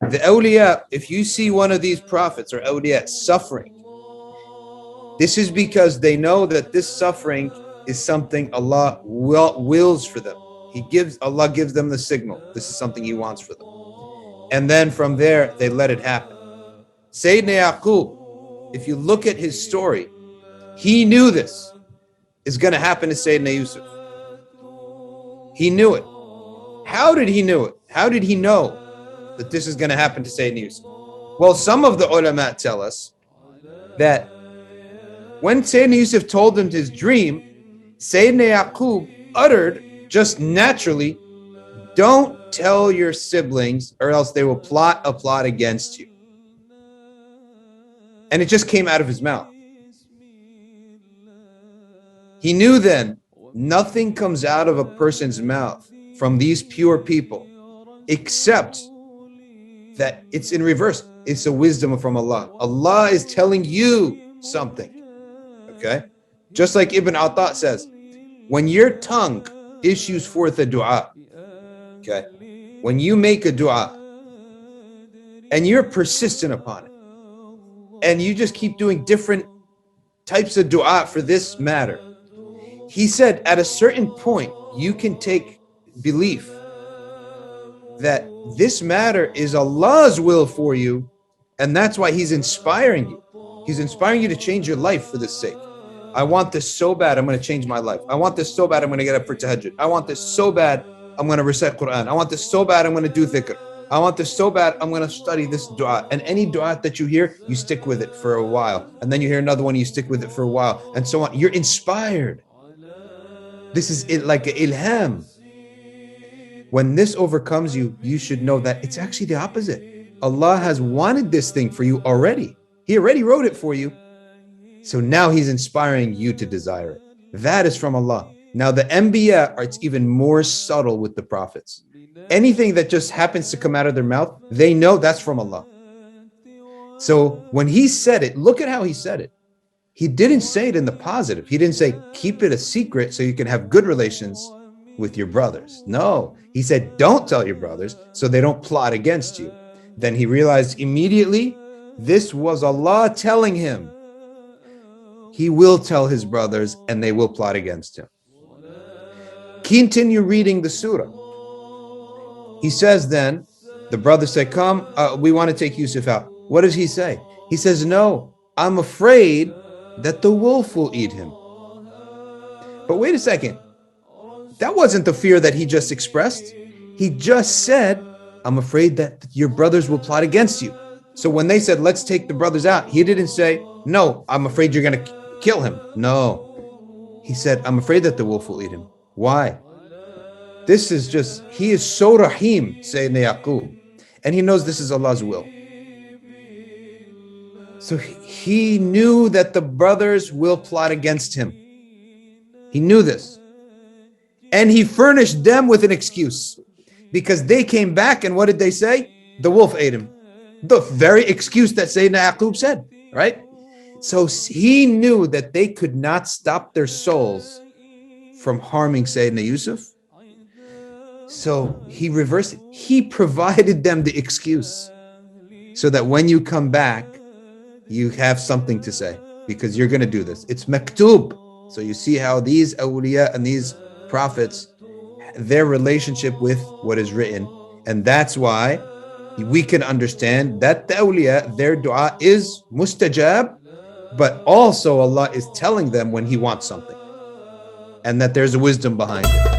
The awliya, if you see one of these prophets or awliya suffering, this is because they know that this suffering is something Allah wills for them. Allah gives them the signal. This is something He wants for them. And then from there, they let it happen. Sayyidina Yaqub, if you look at his story, he knew this is going to happen to Sayyidina Yusuf. He knew it. How did he know it? How did he know that this is going to happen to Sayyidina Yusuf? Well, some of the ulama tell us that when Sayyidina Yusuf told him his dream, Sayyidina Yaqub uttered just naturally, don't tell your siblings or else they will plot a plot against you. And it just came out of his mouth. He knew then nothing comes out of a person's mouth from these pure people except that it's in reverse. It's a wisdom from Allah. Allah is telling you something. Okay? Just like Ibn Atta says, when your tongue issues forth a dua, okay, when you make a dua and you're persistent upon it, and you just keep doing different types of dua for this matter, he said at a certain point you can take belief that this matter is Allah's will for you, and that's why He's inspiring you. He's inspiring you to change your life for this sake. I want this so bad, I'm going to change my life. I want this so bad, I'm going to get up for tahajjud. I want this so bad, I'm going to recite Quran. I want this so bad, I'm going to do dhikr. I want this so bad, I'm going to study this dua. And any dua that you hear, you stick with it for a while. And then you hear another one, you stick with it for a while. And so on. You're inspired. This is like an ilham. When this overcomes you, you should know that it's actually the opposite. Allah has wanted this thing for you already. He already wrote it for you. So now He's inspiring you to desire it. That is from Allah. Now the Anbiya, it's even more subtle with the prophets. Anything that just happens to come out of their mouth, they know that's from Allah. So when He said it, look at how He said it. He didn't say it in the positive. He didn't say, keep it a secret so you can have good relations with your brothers. No, He said, don't tell your brothers so they don't plot against you. Then he realized immediately, this was Allah telling him. He will tell his brothers and they will plot against him. Continue reading the surah. He says then, the brothers say, come, we want to take Yusuf out. What does he say? He says, no, I'm afraid that the wolf will eat him. But wait a second. That wasn't the fear that he just expressed. He just said, I'm afraid that your brothers will plot against you. So when they said, let's take the brothers out, he didn't say, no, I'm afraid you're going to kill him. No. He said, I'm afraid that the wolf will eat him. Why? This is just, he is so Rahim, Sayyidina Yaqub. And he knows this is Allah's will. So he knew that the brothers will plot against him. He knew this. And he furnished them with an excuse. Because they came back and what did they say? The wolf ate him. The very excuse that Sayyidina Yaqub said, right? So he knew that they could not stop their souls from harming Sayyidina Yusuf. So he reversed it. He provided them the excuse so that when you come back, you have something to say because you're going to do this. It's maktub. So you see how these awliya and these prophets, their relationship with what is written. And that's why we can understand that the awliya, their dua is mustajab, but also Allah is telling them when He wants something and that there's a wisdom behind it.